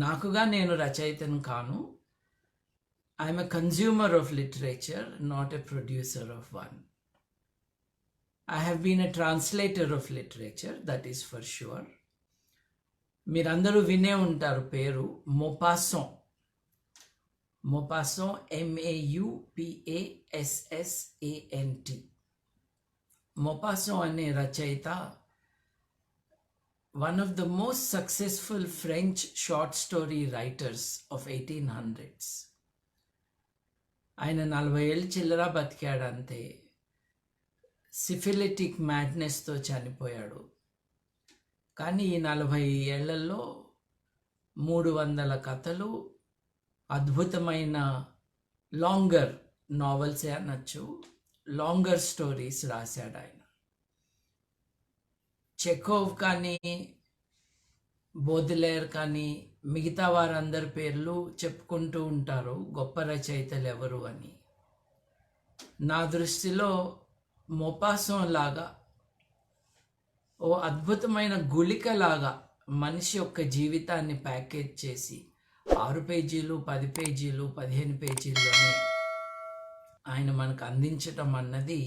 నాకుగా నేను రచయితను కాను. I'm a consumer of literature, not a producer of one. I have been a translator of literature, that is for sure. మీరందరూ వినే ఉంటారు పేరు మొపాసన్. మొపాసన్ MAUPASSANT. మొపాసన్ అనే రచయిత one of the most successful French short story writers of 1800s. ఆయన 40 ఏళ్ళు చిల్లర బతికాడంతే. Syphilitic మ్యాడ్నెస్తో చనిపోయాడు. కానీ ఈ 40 ఏళ్లలో 300 కథలు, అద్భుతమైన లాంగర్ నావెల్సే అనొచ్చు, లాంగర్ స్టోరీస్ రాశాడు ఆయన. చెకోవ్ కానీ బోదిలేర్ కానీ మిగతా వారందరి పేర్లు చెప్పుకుంటూ ఉంటారు గొప్ప రచయితలు ఎవరు అని. నా దృష్టిలో మొపాసన్ లాగా ఓ అద్భుతమైన గుళికలాగా మనిషి యొక్క జీవితాన్ని ప్యాకేజ్ చేసి 6 పేజీలు 10 పేజీలు 15 పేజీల్లోనే ఆయన మనకు అందించటం అన్నది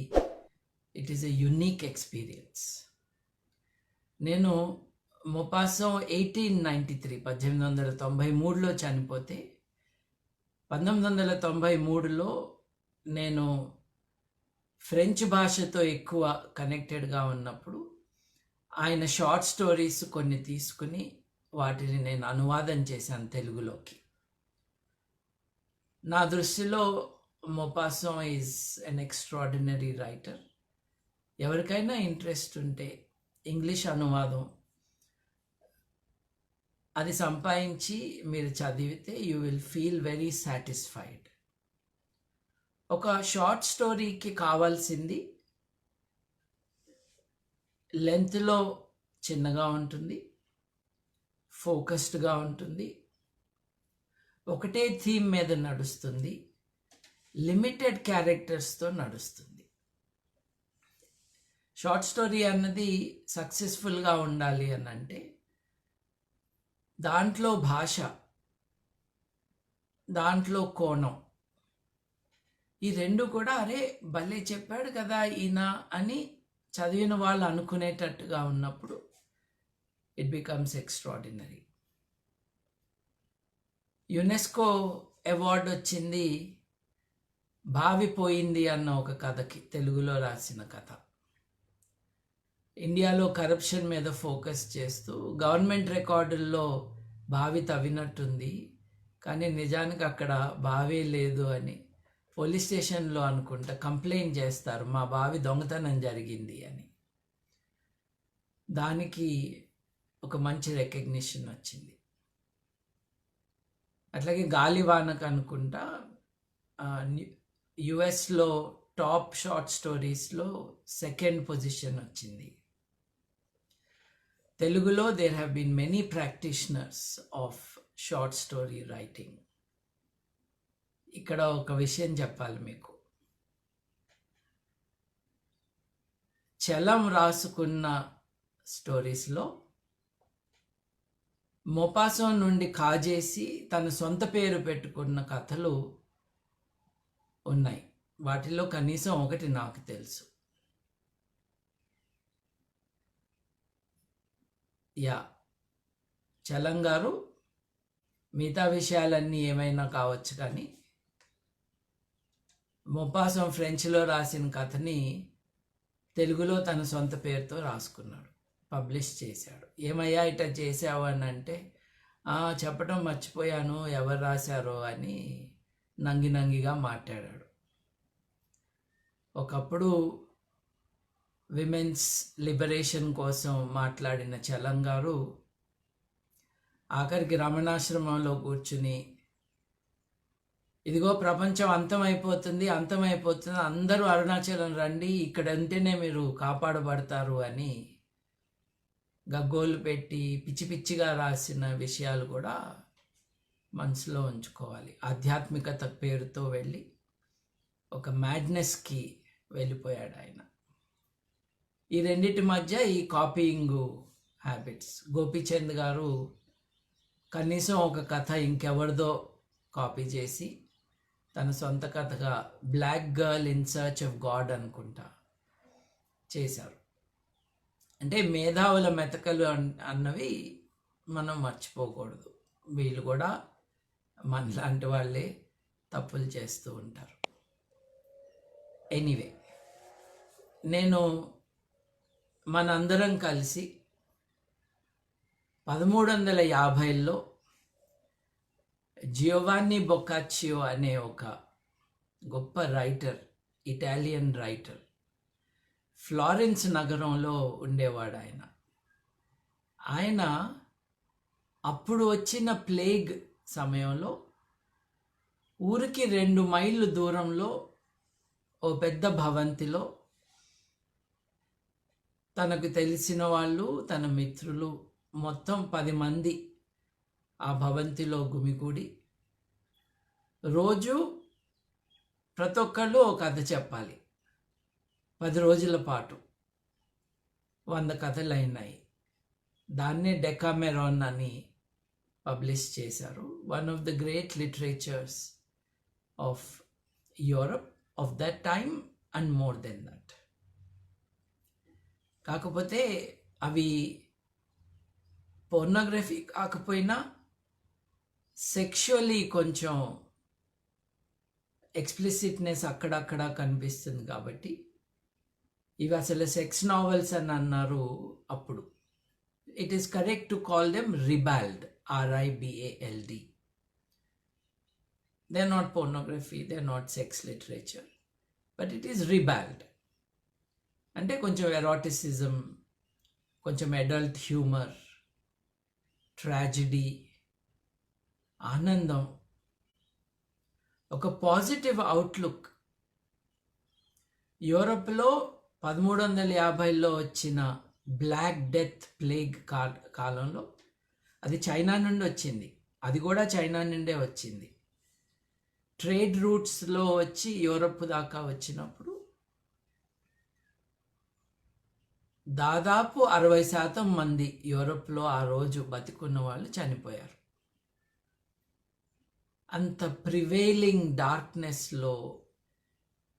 it is a unique experience. నేను మొపాసన్ 1893లో చనిపోతే 1993లో నేను ఫ్రెంచ్ భాషతో ఎక్కువ కనెక్టెడ్గా ఉన్నప్పుడు ఆయన షార్ట్ స్టోరీస్ కొన్ని తీసుకుని వాటిని నేను అనువాదం చేశాను తెలుగులోకి. నా దృష్టిలో మొపాసన్ ఈజ్ ఎన్ ఎక్స్ట్రాడినరీ రైటర్. ఎవరికైనా ఇంట్రెస్ట్ ఉంటే ఇంగ్లీష్ అనువాదం అది సంపాదించి మీరు చదివితే you will feel very satisfied. ఒక షార్ట్ స్టోరీకి కావాల్సింది లెంత్లో చిన్నగా ఉంటుంది, ఫోకస్డ్గా ఉంటుంది, ఒకటే థీమ్ మీద నడుస్తుంది, లిమిటెడ్ క్యారెక్టర్స్తో నడుస్తుంది. షార్ట్ స్టోరీ అన్నది సక్సెస్ఫుల్గా ఉండాలి అని అంటే దాంట్లో భాష, దాంట్లో కోణం, ఈ రెండు కూడా అరే భలే చెప్పాడు కదా ఈయన అని చదివిన వాళ్ళు అనుకునేటట్టుగా ఉన్నప్పుడు it becomes extraordinary. UNESCO award వచ్చింది భావిపోయింది అన్న ఒక కథకి, తెలుగులో రాసిన కథ. ఇండియాలో కరప్షన్ మీద ఫోకస్ చేస్తూ గవర్నమెంట్ రికార్డుల్లో బావి తవ్వినట్టుంది కానీ నిజానికి అక్కడ బావే లేదు అని పోలీస్ స్టేషన్లో అనుకుంటా కంప్లైంట్ చేస్తారు, మా బావి దొంగతనం జరిగింది అని. దానికి ఒక మంచి రికగ్నిషన్ వచ్చింది. అట్లాగే గాలివానకు అనుకుంటా యుఎస్లో టాప్ షార్ట్ స్టోరీస్లో 2nd పొజిషన్ వచ్చింది. తెలుగులో there have been many practitioners of short story writing. ఇక్కడ ఒక విషయం చెప్పాలి మీకు. చలం రాసుకున్న స్టోరీస్లో మొపాసన్ నుండి కాజేసి తన సొంత పేరు పెట్టుకున్న కథలు ఉన్నాయి. వాటిలో కనీసం ఒకటి నాకు తెలుసు. చలం గారు మిగతా విషయాలన్నీ ఏమైనా కావచ్చు కానీ మొపాసన్ ఫ్రెంచ్లో రాసిన కథని తెలుగులో తన సొంత పేరుతో రాసుకున్నాడు, పబ్లిష్ చేశాడు. ఏమయ్యా ఇట్లా చేసావు అని అంటే చెప్పడం మర్చిపోయాను ఎవరు రాశారో అని నంగిగా మాట్లాడాడు. ఒకప్పుడు విమెన్స్ లిబరేషన్ కోసం మాట్లాడిన చలం గారు ఆఖరికి రమణాశ్రమంలో కూర్చుని ఇదిగో ప్రపంచం అంతమైపోతుంది, అందరూ అరుణాచలం రండి, ఇక్కడ ఉంటేనే మీరు కాపాడబడతారు అని గగ్గోలు పెట్టి పిచ్చి పిచ్చిగా రాసిన విషయాలు కూడా మనసులో ఉంచుకోవాలి. ఆధ్యాత్మికత పేరుతో వెళ్ళి ఒక మ్యాడ్నెస్కి వెళ్ళిపోయాడు ఆయన. ఈ రెండిటి మధ్య ఈ కాపీయింగ్ హ్యాబిట్స్. గోపీచంద్ గారు కనీసం ఒక కథ ఇంకెవరిదో కాపీ చేసి తన సొంత కథగా black girl in search of God అనుకుంటా చేశారు. అంటే మేధావుల మెతకలు అన్నవి మనం మర్చిపోకూడదు. వీళ్ళు కూడా మనలాంటి వాళ్ళే తప్పులు చేస్తూ ఉంటారు. ఎనీవే, నేను మనందరం కలిసి 1350లో జియోవాన్ని బొకాచియో అనే ఒక గొప్ప రైటర్, ఇటాలియన్ రైటర్, ఫ్లారెన్స్ నగరంలో ఉండేవాడు ఆయన అప్పుడు వచ్చిన ప్లేగ్ సమయంలో ఊరికి 2 మైళ్ళు దూరంలో ఓ పెద్ద భవంతిలో తనకు తెలిసిన వాళ్ళు, తన మిత్రులు మొత్తం 10 మంది ఆ భవంతిలో గుమిగూడి రోజు ప్రతి ఒక్కళ్ళు ఒక కథ చెప్పాలి. 10 రోజుల పాటు 100 కథలు అయినాయి. దాన్నే డెకామెరాన్ అని పబ్లిష్ చేశారు. One of the great literatures of Europe of that time and more than that. కాకపోతే అవి పోర్నోగ్రఫీ కాకపోయినా సెక్షువల్లీ కొంచెం ఎక్స్ప్లిసిట్నెస్ అక్కడక్కడ కనిపిస్తుంది కాబట్టి ఇవి అసలు సెక్స్ నావెల్స్ అని అన్నారు అప్పుడు. It is correct to call them ribald, RIBALD. They are not pornography, they are not sex literature, but it is ribald. అంటే కొంచెం ఎరాటిసిజం, కొంచెం అడల్ట్ హ్యూమర్, ట్రాజడీ, ఆనందం, ఒక పాజిటివ్ అవుట్లుక్. యూరప్లో 1350లో వచ్చిన బ్లాక్ డెత్ ప్లేగ్ కాలంలో అది చైనా నుండి వచ్చింది. అది కూడా చైనా నుండే వచ్చింది. ట్రేడ్ రూట్స్లో వచ్చి యూరప్ దాకా వచ్చినప్పుడు దాదాపు 60% మంది యూరప్లో ఆ రోజు బతికున్న వాళ్ళు చనిపోయారు. అంత ప్రివైలింగ్ డార్క్నెస్లో,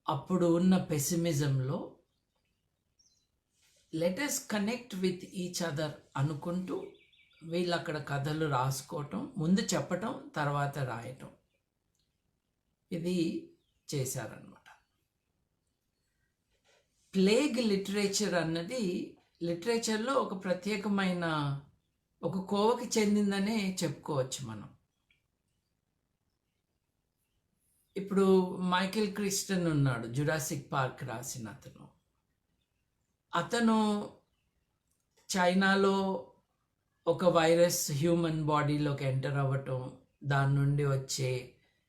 అప్పుడు ఉన్న పెసిమిజంలో let us connect with each other అనుకుంటూ వీళ్ళు అక్కడ కథలు రాసుకోవటం, ముందు చెప్పటం, తర్వాత రాయటం, ఇది చేశారన్నమాట. ప్లేగ్ లిటరేచర్ అన్నది లిటరేచర్లో ఒక ప్రత్యేకమైన ఒక కోవకి చెందిందనే చెప్పుకోవచ్చు మనం. ఇప్పుడు మైకేల్ క్రిస్టన్ ఉన్నాడు, జురాసిక్ పార్క్ రాసిన అతను చైనాలో ఒక వైరస్ హ్యూమన్ బాడీలోకి ఎంటర్ అవ్వటం, దాని నుండి వచ్చే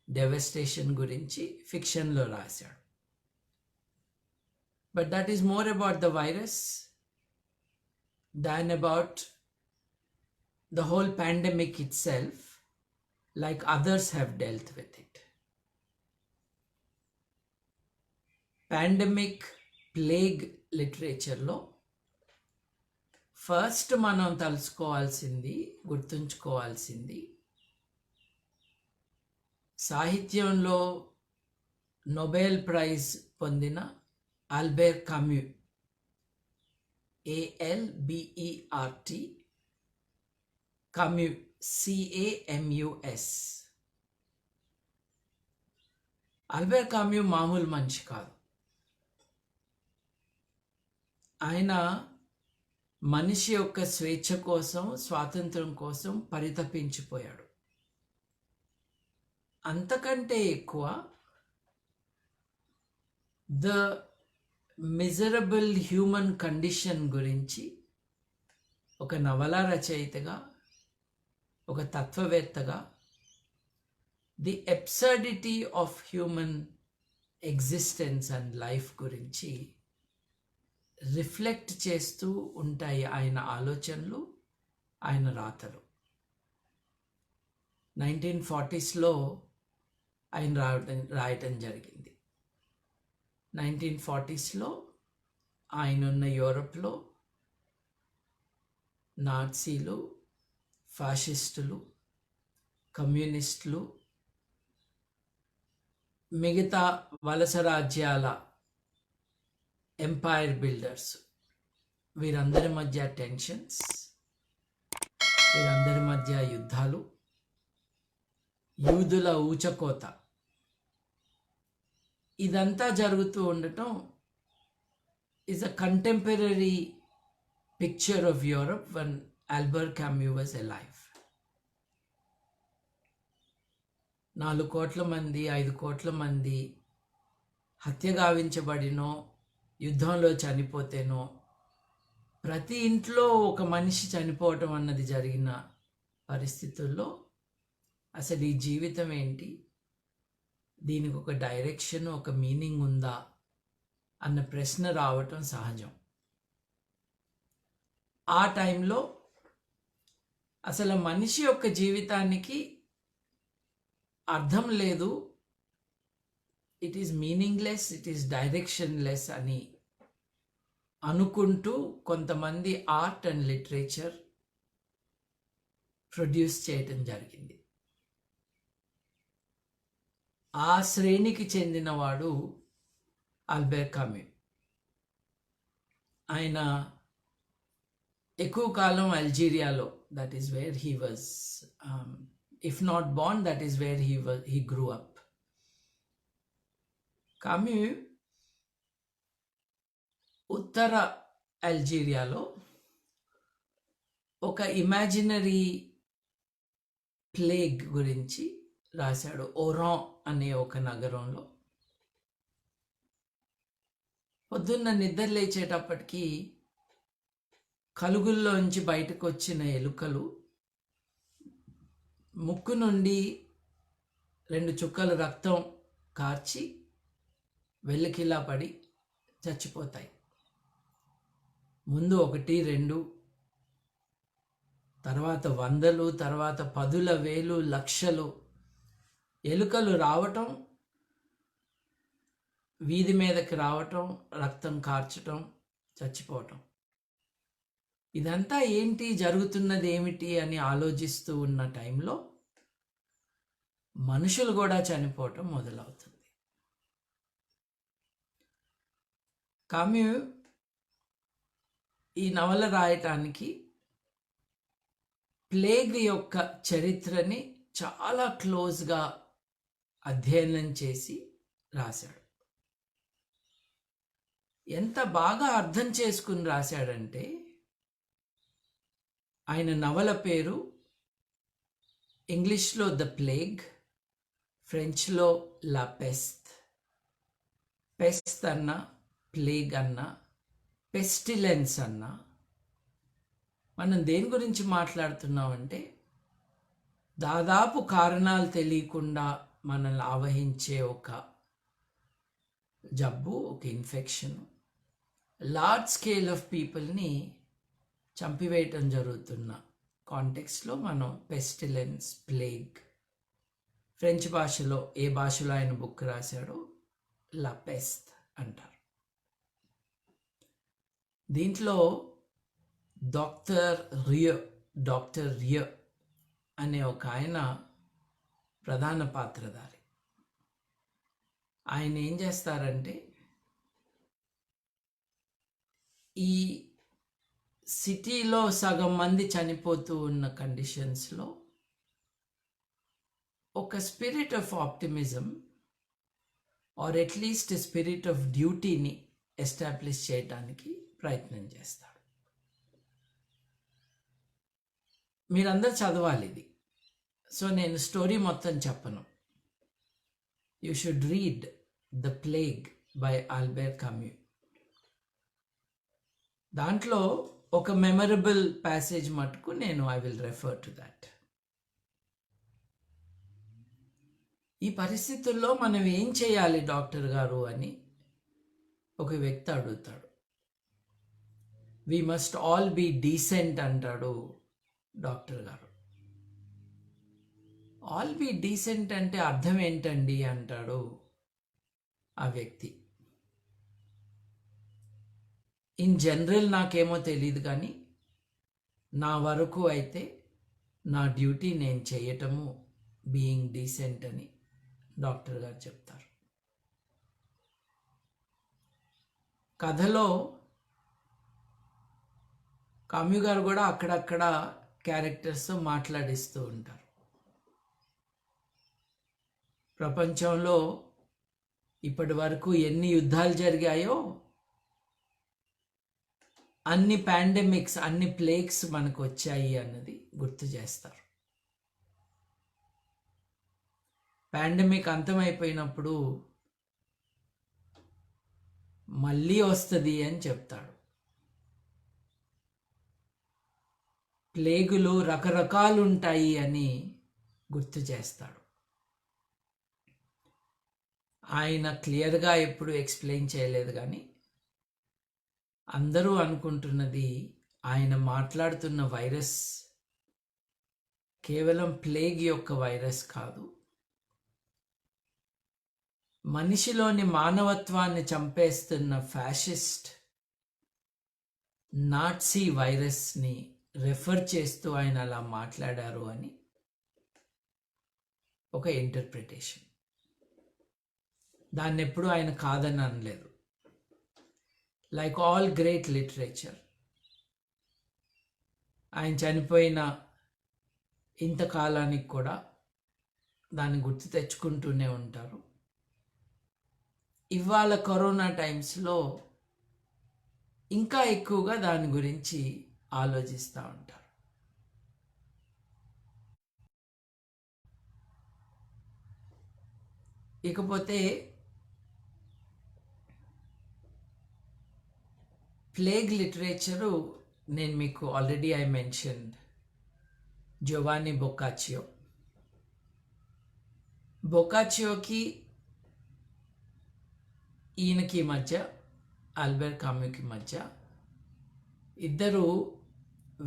డెవస్టేషన్ గురించి ఫిక్షన్లో రాశాడు. But that is more about the virus than about the whole pandemic itself, like others have dealt with it. Pandemic, plague లిటరేచర్లో ఫస్ట్ మనం తలుచుకోవాల్సింది, గుర్తుంచుకోవాల్సింది, సాహిత్యంలో నోబెల్ ప్రైజ్ పొందిన ఆల్బెర్ కామ్యూ, ALBERT, కామ్యూ, CAMUS. ఆల్బెర్ కామ్యూ మామూలు మనిషి కాదు. ఆయన మనిషి యొక్క స్వేచ్ఛ కోసం, స్వాతంత్రం కోసం పరితపించిపోయాడు. అంతకంటే ఎక్కువ ద మిజరబుల్ హ్యూమన్ కండిషన్ గురించి ఒక నవల రచయితగా, ఒక తత్వవేత్తగా, the absurdity of human existence and life గురించి రిఫ్లెక్ట్ చేస్తూ ఉంటాయి ఆయన ఆలోచనలు, ఆయన రాతలు. 1940స్లో ఆయన రాయటం జరిగింది. 1940స్లో ఆయన ఉన్న యూరప్లో నాట్సీలు, ఫాషిస్టులు కమ్యూనిస్టులు, మిగతా వలస రాజ్యాల ఎంపైర్ బిల్డర్స్, వీరందరి మధ్య టెన్షన్స్, వీరందరి మధ్య యుద్ధాలు, యూదుల ఊచకోత, ఇదంతా జరుగుతూ ఉండటం is a contemporary picture of Europe when Albert Camus was alive. 4 కోట్ల మంది, 5 కోట్ల మంది హత్య గావించబడినో, యుద్ధంలో చనిపోతేనో, ప్రతి ఇంట్లో ఒక మనిషి చనిపోవటం అన్నది జరిగిన పరిస్థితుల్లో అసలు ఈ జీవితం ఏంటి, దీనికి ఒక డైరెక్షన్, ఒక మీనింగ్ ఉందా అన్న ప్రశ్న రావటం సహజం. ఆ టైంలో అసలు మనిషి యొక్క జీవితానికి అర్థం లేదు, it is meaningless, it is directionless అని అనుకుంటూ కొంతమంది ఆర్ట్ అండ్ లిటరేచర్ ప్రొడ్యూస్ చేయటం జరిగింది. ఆ శ్రేణికి చెందినవాడు ఆల్బర్ట్ కామ్యూ. ఆయన ఎక్కువ కాలం అల్జీరియాలో, that is where he was, if not born, that is where he grew up. Camus ఉత్తర అల్జీరియాలో ఒక ఇమాజినరీ ప్లేగ్ గురించి రాశాడు. ఓరాన్ అనే ఒక నగరంలో పొద్దున్న నిద్ర లేచేటప్పటికి కలుగుల్లోంచి బయటకు వచ్చిన ఎలుకలు ముక్కు నుండి 2 చుక్కలు రక్తం కార్చి వెల్లికిలా పడి చచ్చిపోతాయి. ముందు 1, 2, తర్వాత 100, తర్వాత 10,000, లక్షలు ఎలుకలు రావటం, వీధి మీదకి రావటం, రక్తం కార్చటం, చచ్చిపోవటం. ఇదంతా ఏంటి, జరుగుతున్నది ఏమిటి అని ఆలోచిస్తూ ఉన్న టైంలో మనుషులు కూడా చనిపోవటం మొదలవుతుంది. కామ్యూ ఈ నవల రాయటానికి ప్లేగ్ యొక్క చరిత్రని చాలా క్లోజ్గా అధ్యయనం చేసి రాశాడు. ఎంత బాగా అర్థం చేసుకుని రాశాడంటే, ఆయన నవల పేరు ఇంగ్లీష్లో ద ప్లేగ్, ఫ్రెంచ్లో లా పెస్ట్. పెస్ట్ అన్న, ప్లేగ్ అన్న, పెస్టిలెన్స్ అన్న, మనం దేని గురించి మాట్లాడుతున్నామంటే దాదాపు కారణాలు తెలియకుండా మనల్ని ఆవహించే ఒక జబ్బు, ఒక ఇన్ఫెక్షన్, లార్జ్ స్కేల్ ఆఫ్ పీపుల్ని చంపివేయటం జరుగుతున్న కాంటెక్స్లో మనం పెస్టిలెన్స్, ప్లేగ్, ఫ్రెంచ్ భాషలో ఏ భాషలో ఆయన బుక్ రాశాడో లా పెస్ట్ అంటారు. దీంట్లో డాక్టర్ రియో అనే ఒక ఆయన ప్రధాన పాత్రధారి. ఆయన ఏం చేస్తారంటే, ఈ సిటీలో సగం మంది చనిపోతూ ఉన్న కండిషన్స్లో ఒక spirit of optimism or at least spirit of డ్యూటీని ఎస్టాబ్లిష్ చేయడానికి ప్రయత్నం చేస్తాడు. మీరందరూ చదవాలి ఇది, సో నేను స్టోరీ మొత్తం చెప్పను. You should read the plague by Albert Camus. దాంట్లో ఒక మెమరబుల్ ప్యాసేజ్ మటుకు నేను I will refer to that. ఈ పరిస్థితుల్లో మనం ఏం చేయాలి డాక్టర్ గారు అని ఒక వ్యక్తి అడుగుతాడు. We must all be decent అంటాడు డాక్టర్ గారు. ఆల్ బీ డీసెంట్ అంటే అర్థం ఏంటండి అంటాడు ఆ వ్యక్తి. ఇన్ జనరల్ నాకేమో తెలియదు, కానీ నా వరకు అయితే నా డ్యూటీ నేను చేయటము బీయింగ్ డీసెంట్ అని డాక్టర్ గారు చెప్తారు. కథలో కామ్యూ గారు కూడా అక్కడక్కడ క్యారెక్టర్స్తో మాట్లాడిస్తూ ఉంటారు. ప్రపంచంలో ఇప్పటి వరకు ఎన్ని యుద్ధాలు జరిగాయో అన్ని పాండమిక్స్, అన్ని ప్లేగ్స్ మనకు వచ్చాయి అన్నది గుర్తు చేస్తారు. పాండమిక్ అంతమైపోయినప్పుడు మళ్ళీ వస్తుంది అని చెప్తాడు. ప్లేగులు రకరకాలు ఉంటాయి అని గుర్తు చేస్తాడు. ఆయన క్లియర్గా ఎప్పుడు ఎక్స్ప్లెయిన్ చేయలేదు, కానీ అందరూ అనుకుంటున్నది ఆయన మాట్లాడుతున్న వైరస్ కేవలం ప్లేగ్ యొక్క వైరస్ కాదు, మనిషిలోని మానవత్వాన్ని చంపేస్తున్న ఫ్యాసిస్ట్ నాట్సీ వైరస్ని రెఫర్ చేస్తూ ఆయన అలా మాట్లాడారు అని ఒక ఇంటర్ప్రిటేషన్. దాన్ని ఎప్పుడు ఆయన కాదని అనలేదు. లైక్ ఆల్ గ్రేట్ లిటరేచర్, ఆయన చనిపోయిన ఇంతకాలానికి కూడా దాన్ని గుర్తు తెచ్చుకుంటూనే ఉంటారు. ఇవాళ కరోనా టైమ్స్లో ఇంకా ఎక్కువగా దాని గురించి ఆలోచిస్తూ ఉంటారు. ఇకపోతే ప్లేగ్ లిటరేచరు నేను మీకు ఆల్రెడీ ఐ మెన్షన్డ్ జోవాని బొకాచియో. బొకాచియోకి ఈయనకి మధ్య, ఆల్బర్ట్ కామ్యూకి మధ్య ఇద్దరు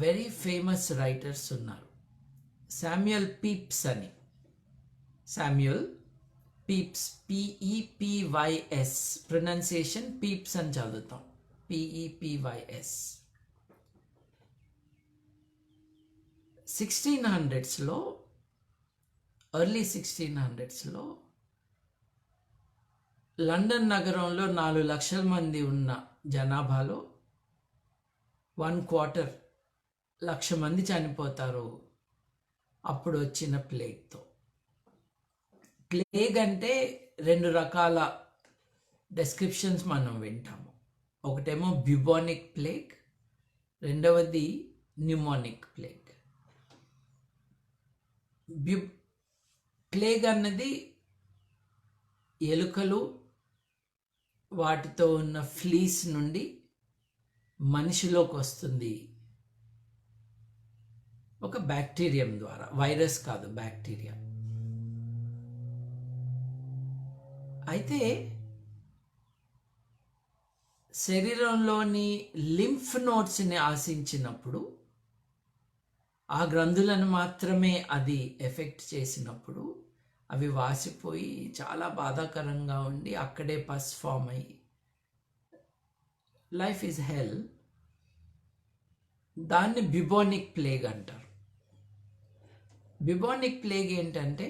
వెరీ ఫేమస్ రైటర్స్ ఉన్నారు. శామ్యుయల్ పీప్స్ అని, శామ్యుయల్ పీప్స్, పిఈపివైఎస్, ప్రొనౌన్సియేషన్ పీప్స్ అని చదువుతాం, పిఈపివైఎస్. 1600s ఎర్లీ 1600s లండన్ నగరంలో 4 లక్షల మంది ఉన్న జనాభాలో 1/4 లక్ష మంది చనిపోతారు అప్పుడు వచ్చిన ప్లేగ్తో. ప్లేగ్ అంటే 2 రకాల డెస్క్రిప్షన్స్ మనం వింటాము. ఒకటేమో బ్యూబానిక్ ప్లేగ్, రెండవది న్యూమోనిక్ ప్లేగ్. ప్లేగ్ అన్నది ఎలుకలు వాటితో ఉన్న ఫ్లీస్ నుండి మనిషిలోకి వస్తుంది, ఒక బ్యాక్టీరియం ద్వారా, వైరస్ కాదు, బ్యాక్టీరియా. అయితే శరీరంలోని లింఫ్ నోడ్స్ని ఆశించినప్పుడు, ఆ గ్రంథులను మాత్రమే అది ఎఫెక్ట్ చేసినప్పుడు అవి వాసిపోయి చాలా బాధాకరంగా ఉండి అక్కడే పస్ ఫామ్ అయ్యి లైఫ్ ఈజ్ హెల్. దాన్ని బ్యూబానిక్ ప్లేగ్ అంటారు. బ్యూబానిక్ ప్లేగ్ ఏంటంటే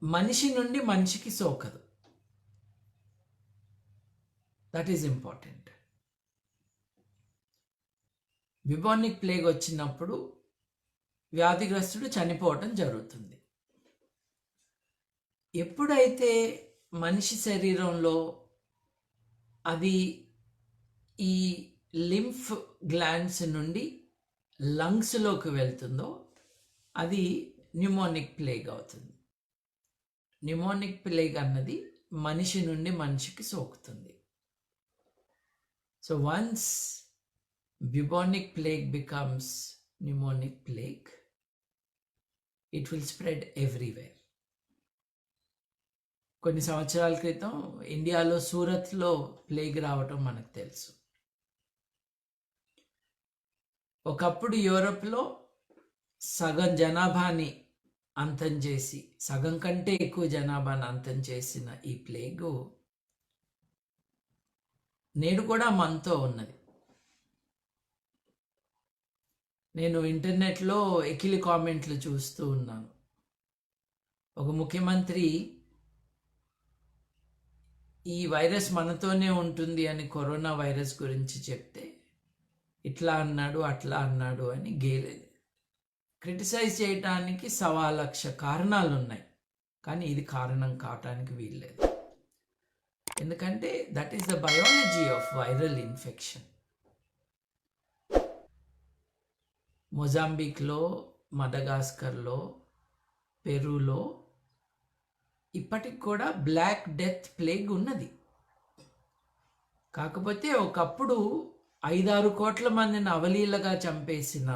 మనిషి నుండి మనిషికి సోకదు. That is important. Bubonic plague వచ్చినప్పుడు వ్యాధిగ్రస్తుడు చనిపోవటం జరుగుతుంది. ఎప్పుడైతే మనిషి శరీరంలో అది ఈ లింఫ్ గ్లాండ్స్ నుండి లంగ్స్లోకి వెళ్తుందో అది న్యూమోనిక్ ప్లేగ్ అవుతుంది. న్యూమోనిక్ ప్లేగ్ అన్నది మనిషి నుండి మనిషికి సోకుతుంది. So once bubonic plague becomes pneumonic plague, it will spread everywhere. కొన్ని సంవత్సరాల క్రితం ఇండియాలో సూరత్లో ప్లేగ్ రావటం మనకు తెలుసు. ఒకప్పుడు యూరప్లో సగం జనాభాని అంతం చేసి, సగం కంటే ఎక్కువ జనాభాని అంతం చేసిన ఈ ప్లేగు నేడు కూడా మనతో ఉన్నది. నేను ఇంటర్నెట్లో ఎకిలి కామెంట్లు చూస్తూ ఉన్నాను. ఒక ముఖ్యమంత్రి ఈ వైరస్ మనతోనే ఉంటుంది అని కరోనా వైరస్ గురించి చెప్తే ఇట్లా అన్నాడు అట్లా అన్నాడు అని క్రిటిసైజ్ చేయడానికి 1,00,000 కారణాలు ఉన్నాయి, కానీ ఇది కారణం కావటానికి వీల్లేదు. ఎందుకంటే that is the biology of viral infection. మొజాంబిక్లో, మడగాస్కర్లో, పెరూలో ఇప్పటికి కూడా బ్లాక్ డెత్ ప్లేగ్ ఉన్నది. కాకపోతే ఒకప్పుడు 5-6 కోట్ల మందిని అవలీలగా చంపేసిన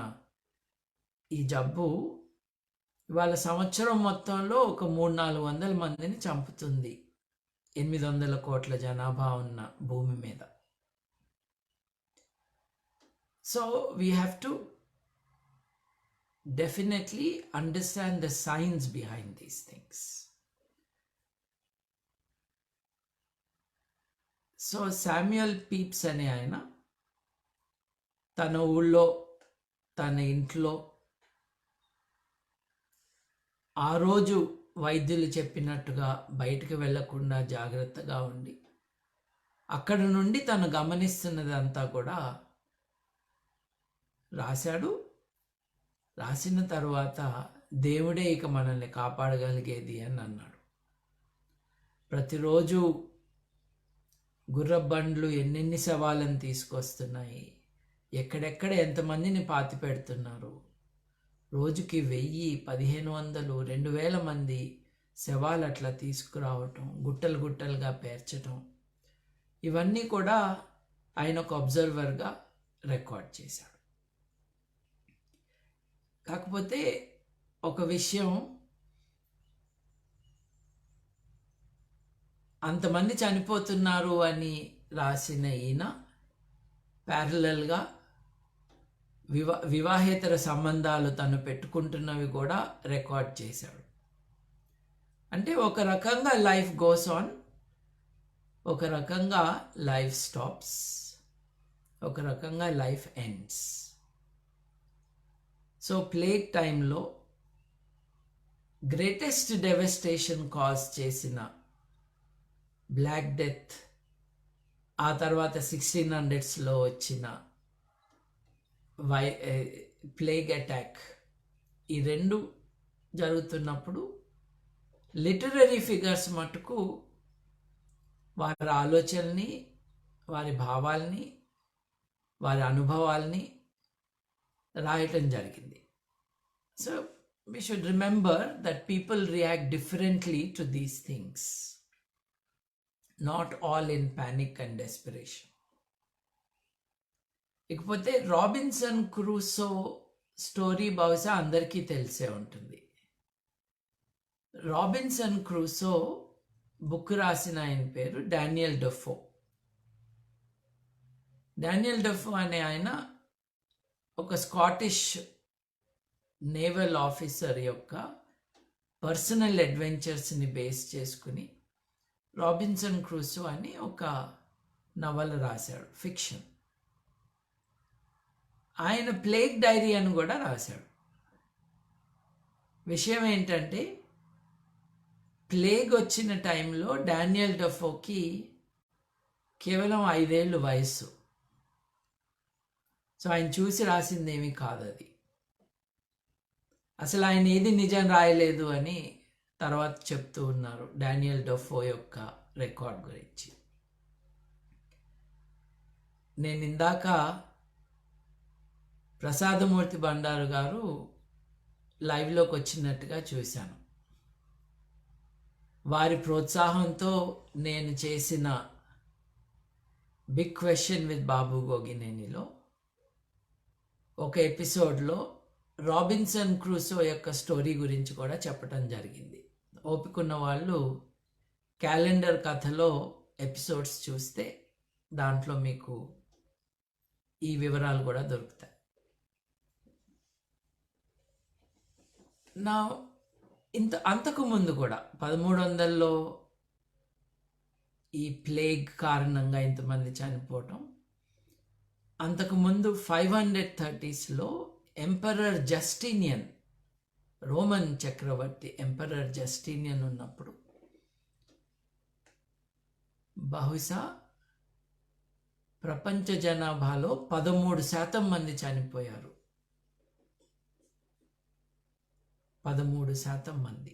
ఈ జబ్బు ఇవాళ సంవత్సరం మొత్తంలో ఒక 300-400 మందిని చంపుతుంది 800 కోట్ల జనాభా ఉన్న భూమి మీద. So we have to definitely understand the science behind these things. So Samuel peeps అనే ఆయన తన ఊళ్ళో తన ఇంట్లో ఆ రోజు వైద్యులు చెప్పినట్టుగా బయటకు వెళ్లకుండా జాగ్రత్తగా ఉండి అక్కడ నుండి తను గమనిస్తున్నదంతా కూడా రాశాడు. రాసిన తరువాత దేవుడే ఇక మనల్ని కాపాడగలిగేది అని అన్నాడు. ప్రతిరోజు గుర్రబండ్లు ఎన్నెన్ని శవాలను తీసుకొస్తున్నాయి, ఎక్కడెక్కడ ఎంతమందిని పాతి పెడుతున్నారు. రోజుకి 1000, 1500, 2000 మంది శవాలు అట్లా తీసుకురావటం, గుట్టలు గుట్టలుగా పేర్చటం, ఇవన్నీ కూడా ఆయన ఒక అబ్జర్వర్గా రికార్డ్ చేశాడు. కాకపోతే ఒక విషయం, అంతమంది చనిపోతున్నారు అని రాసిన ఈయన ప్యారలల్గా వివాహేతర సంబంధాలు తను పెట్టుకుంటున్నవి కూడా రికార్డ్ చేశాడు. అంటే ఒక రకంగా లైఫ్ గోస్ ఆన్, ఒక రకంగా లైఫ్ స్టాప్స్, ఒక రకంగా లైఫ్ ఎండ్స్. సో ప్లేగ్ టైంలో గ్రేటెస్ట్ డెవస్టేషన్ కాజ్ చేసిన బ్లాక్ డెత్, ఆ తర్వాత 1600sలో వచ్చిన ప్లేగ్ అటాక్, ఈ రెండు జరుగుతున్నప్పుడు లిటరరీ ఫిగర్స్ మటుకు వారి ఆలోచనల్ని, వారి భావాల్ని, వారి అనుభవాల్ని రాయటం జరిగింది. So we should remember that people react differently to these things, not all in panic and desperation. ఇకపోతే రాబిన్సన్ క్రూసో స్టోరీ బహుశా అందరికీ తెలిసే ఉంటుంది. రాబిన్సన్ క్రూసో బుక్ రాసిన ఆయన పేరు డానియల్ డెఫో. డానియల్ డెఫో అనే ఆయన ఒక స్కాటిష్ నేవల్ ఆఫీసర్ యొక్క పర్సనల్ అడ్వెంచర్స్ని బేస్ చేసుకుని రాబిన్సన్ క్రూసో అని ఒక నవల రాశాడు, ఫిక్షన్. ఆయన ప్లేగ్ డైరీ అని కూడా రాశాడు. విషయం ఏంటంటే ప్లేగ్ వచ్చిన టైంలో డానియల్ డెఫోకి కేవలం 5 ఏళ్ళు వయస్సు. సో ఆయన చూసి రాసిందేమీ కాదు అది. అసలు ఆయన ఏది నిజం రాయలేదు అని తర్వాత చెప్తూ ఉన్నారు డానియల్ డెఫో యొక్క రికార్డ్ గురించి. నేను ఇందాక ప్రసాదమూర్తి బండారు గారు లైవ్లోకి వచ్చినట్టుగా చూశాను. వారి ప్రోత్సాహంతో నేను చేసిన బిగ్ క్వశ్చన్ విత్ బాబు గోగినేనిలో ఒక ఎపిసోడ్లో రాబిన్సన్ క్రూసో యొక్క స్టోరీ గురించి కూడా చెప్పడం జరిగింది. ఓపికన్న వాళ్ళు క్యాలెండర్ కథలో ఎపిసోడ్స్ చూస్తే దాంట్లో మీకు ఈ వివరాలు కూడా దొరుకుతాయి. నా అంతకు ముందు కూడా 1300లో ఈ ప్లేగ్ కారణంగా ఇంతమంది చనిపోవటం, అంతకుముందు 530sలో ఎంపరర్ జస్టీనియన్, రోమన్ చక్రవర్తి ఎంపరర్ జస్టీనియన్ ఉన్నప్పుడు బహుశా ప్రపంచ జనాభాలో 13% మంది చనిపోయారు. 13% మంది.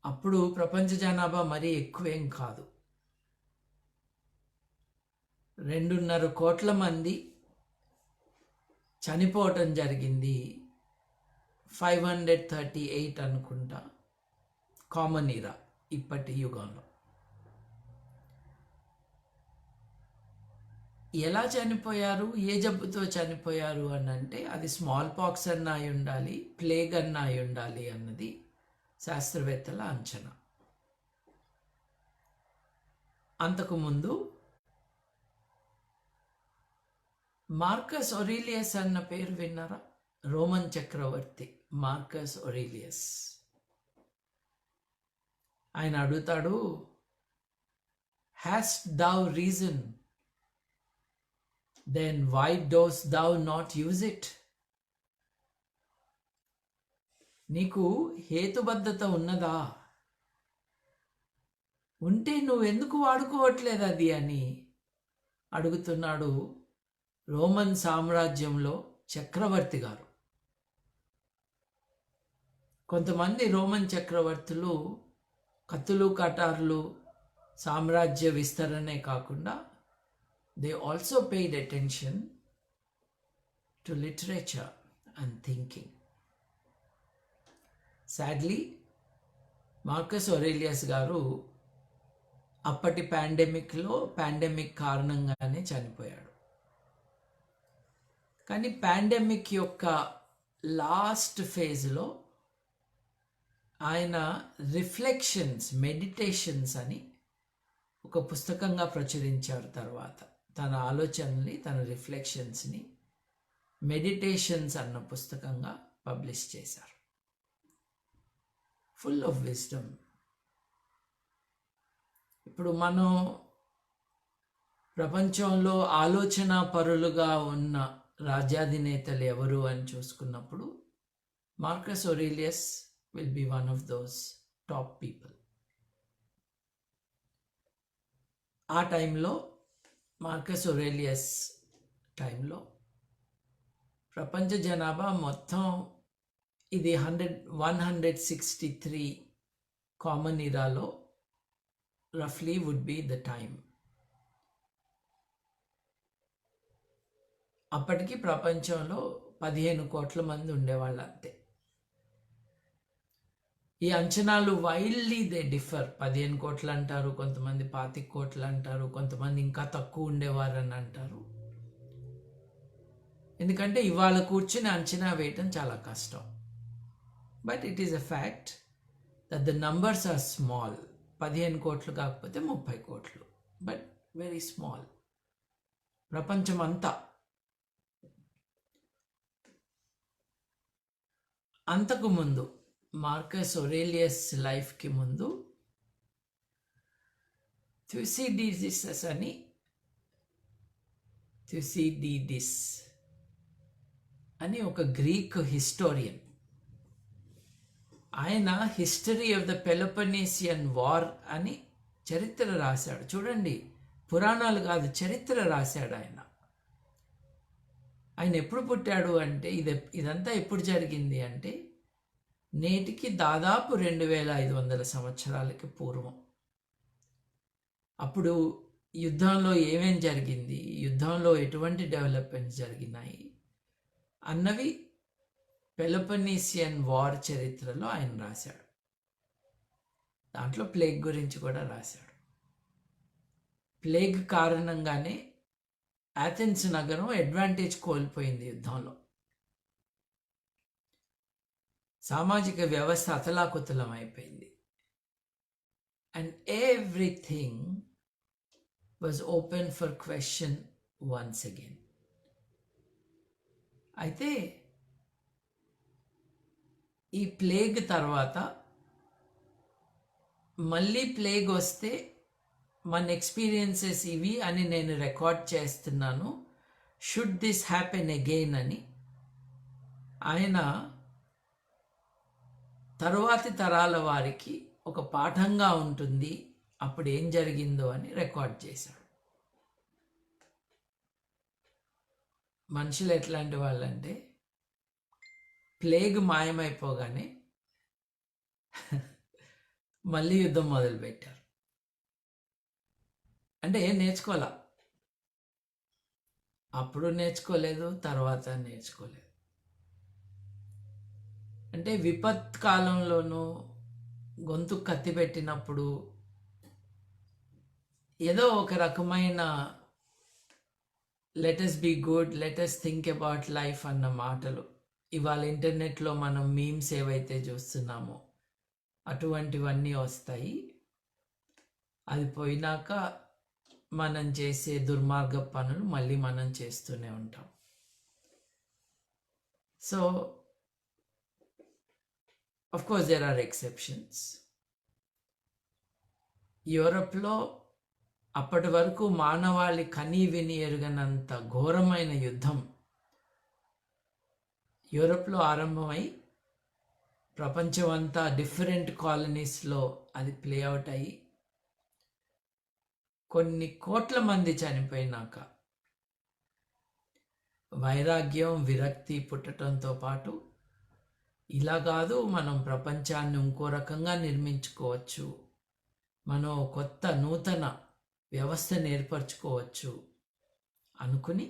అప్పుడు ప్రపంచ జనాభా మరీ ఎక్కువేం కాదు. 2.5 కోట్ల మంది చనిపోవటం జరిగింది. 538 అనుకుంటా కామన్ ఈరా, ఇప్పటి యుగంలో. ఎలా చనిపోయారు, ఏ జబ్బుతో చనిపోయారు అని అంటే అది స్మాల్ పాక్స్ అన్న అయి ఉండాలి, ప్లేగ్ అన్న అయి ఉండాలి అన్నది శాస్త్రవేత్తల అంచనా. అంతకుముందు మార్కస్ ఒరీలియస్ అన్న పేరు విన్నారా? రోమన్ చక్రవర్తి మార్కస్ ఒరీలియస్. ఆయన అడుగుతాడు, hast thou reason, then why dost thou not use it? నీకు హేతుబద్ధత ఉన్నదా? ఉంటే నువ్వెందుకు వాడుకోవట్లేదు అది అని అడుగుతున్నాడు రోమన్ సామ్రాజ్యంలో చక్రవర్తి గారు. కొంతమంది రోమన్ చక్రవర్తులు కత్తులు కటార్లు సామ్రాజ్య విస్తరణే కాకుండా they also paid attention to literature and thinking. Sadly, Marcus Aurelius గారు అప్పటి పాండమిక్ కారణంగానే చనిపోయాడు. కానీ పాండమిక్ యొక్క లాస్ట్ ఫేజ్లో ఆయన రిఫ్లెక్షన్స్, మెడిటేషన్స్ అని ఒక పుస్తకంగా ప్రచురించారు. తర్వాత తన ఆలోచనల్ని, తన రిఫ్లెక్షన్స్ని మెడిటేషన్స్ అన్న పుస్తకంగా పబ్లిష్ చేశారు. Full of wisdom. ఇప్పుడు మనం ప్రపంచంలో ఆలోచన పరులుగా ఉన్న రాజ్యాధినేతలు ఎవరు అని చూసుకున్నప్పుడు Marcus Aurelius will be one of those top people. ఆ టైంలో మార్కస్ ఒరేలియస్ టైంలో ప్రపంచ జనాభా మొత్తం ఇది 163 కామన్ ఇరాలో రఫ్లీ వుడ్ బి ద టైమ్. అప్పటికి ప్రపంచంలో 15 కోట్ల మంది ఉండేవాళ్ళు అంతే. ఈ అంచనాలు వైల్డ్లీ దే డిఫర్. 15 కోట్లు అంటారు, కొంతమంది 25 కోట్లు అంటారు, కొంతమంది ఇంకా తక్కువ ఉండేవారని అంటారు. ఎందుకంటే ఇవాళ కూర్చుని అంచనా వేయటం చాలా కష్టం. But it is a fact that the numbers are small. 15 కోట్లు కాకపోతే 30 కోట్లు, బట్ వెరీ స్మాల్. ప్రపంచమంతా. అంతకు ముందు మార్కస్ ఒరేలియస్ లైఫ్కి ముందు థ్యూసిడిడిస్ అని ఒక గ్రీక్ హిస్టోరియన్. ఆయన హిస్టరీ ఆఫ్ ద పెలోపనేసియన్ వార్ అని చరిత్ర రాశాడు. చూడండి, పురాణాలు కాదు, చరిత్ర రాశాడు ఆయన. ఆయన ఎప్పుడు పుట్టాడు అంటే ఇదంతా ఎప్పుడు జరిగింది అంటే నేటికి దాదాపు 2500 సంవత్సరాలకి పూర్వం. అప్పుడు యుద్ధంలో ఏమేం జరిగింది, యుద్ధంలో ఎటువంటి డెవలప్మెంట్స్ జరిగినాయి అన్నవి పెలోపనేసియన్ వార్ చరిత్రలో ఆయన రాశాడు. దాంట్లో ప్లేగ్ గురించి కూడా రాశాడు. ప్లేగ్ కారణంగానే ఆథెన్స్ నగరం అడ్వాంటేజ్ కోల్పోయింది యుద్ధంలో. సామాజిక వ్యవస్థ అతలాకుతలం అయిపోయింది. And everything was open for question once again. అయితే ఈ ప్లేగ్ తర్వాత మళ్ళీ ప్లేగ్ వస్తే మన ఎక్స్పీరియన్సెస్ ఇవి అని నేను రికార్డ్ చేస్తున్నాను. షుడ్ దిస్ హ్యాపెన్ అగైన్ అని ఆయన తరువాతి తరాల వారికి ఒక పాఠంగా ఉంటుంది అప్పుడు ఏం జరిగిందో అని రికార్డ్ చేశాడు. మనుషులు ఎట్లాంటి వాళ్ళంటే ప్లేగ్ మాయమైపోగానే మళ్ళీ యుద్ధం మొదలుపెట్టారు. అంటే ఏం నేర్చుకోవాలా, అప్పుడు నేర్చుకోలేదు, తర్వాత నేర్చుకోలేదు. అంటే విపత్ కాలంలోనూ గొంతు కత్తి పెట్టినప్పుడు ఏదో ఒక రకమైన let's be good, let's think about life అన్న మాటలు ఇవాళ ఇంటర్నెట్లో మనం మీమ్స్ ఏవైతే చూస్తున్నామో అటువంటివన్నీ వస్తాయి. అది పోయినాక మనం చేసే దుర్మార్గ పనులు మళ్ళీ మనం చేస్తూనే ఉంటాం. So of course there are exceptions. యూరప్లో అప్పటి వరకు మానవాళి కనీ విని ఎరుగనంత ఘోరమైన యుద్ధం యూరప్లో ఆరంభమై ప్రపంచం అంతా డిఫరెంట్ కాలనీస్లో అది ప్లే అవుట్ అయ్యి కొన్ని కోట్ల మంది చనిపోయినాక వైరాగ్యం, విరక్తి పుట్టడంతో పాటు ఇలా కాదు, మనం ప్రపంచాన్ని ఇంకో రకంగా నిర్మించుకోవచ్చు, మనం కొత్త నూతన వ్యవస్థను ఏర్పరచుకోవచ్చు అనుకుని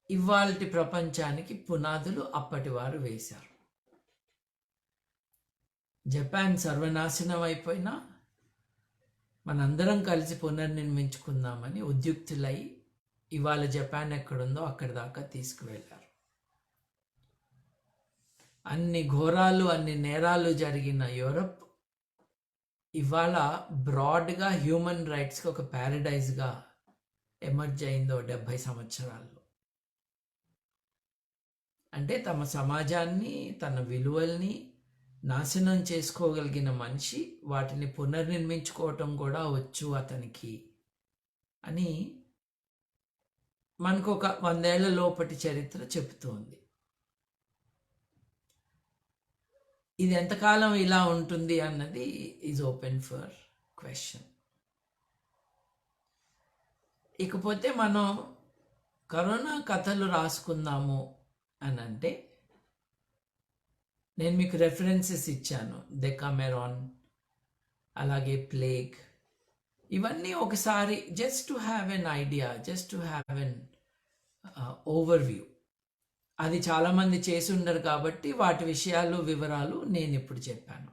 ఇవాల్టి ప్రపంచానికి పునాదులు అప్పటి వారు వేశారు. జపాన్ సర్వనాశనం అయిపోయినా మనందరం కలిసి పునర్నిర్మించుకుందామని ఉద్యుక్తులై ఇవాళ జపాన్ ఎక్కడుందో అక్కడి దాకా తీసుకువెళ్ళారు. అన్ని ఘోరాలు, అన్ని నేరాలు జరిగిన యూరప్ ఇవాళ బ్రాడ్గా హ్యూమన్ రైట్స్కి ఒక ప్యారడైజ్గా ఎమర్జ్ అయిందో 70 సంవత్సరాల్లో. అంటే తమ సమాజాన్ని, తన విలువల్ని నాశనం చేసుకోగలిగిన మనిషి వాటిని పునర్నిర్మించుకోవటం కూడా వచ్చు అతనికి అని మనకు ఒక 100 ఏళ్ల లోపటి చరిత్ర చెబుతోంది. ఇది ఎంతకాలం ఇలా ఉంటుంది అన్నది ఈజ్ ఓపెన్ ఫర్ క్వశ్చన్. ఇకపోతే మనం కరోనా కథలు రాసుకుందాము అని అంటే నేను మీకు రెఫరెన్సెస్ ఇచ్చాను. డెకామెరాన్, అలాగే ప్లేగ్, ఇవన్నీ ఒకసారి just to have an idea, just to have an overview. అది చాలామంది చేసి ఉండరు కాబట్టి వాటి విషయాలు, వివరాలు నేను ఇప్పుడు చెప్పాను.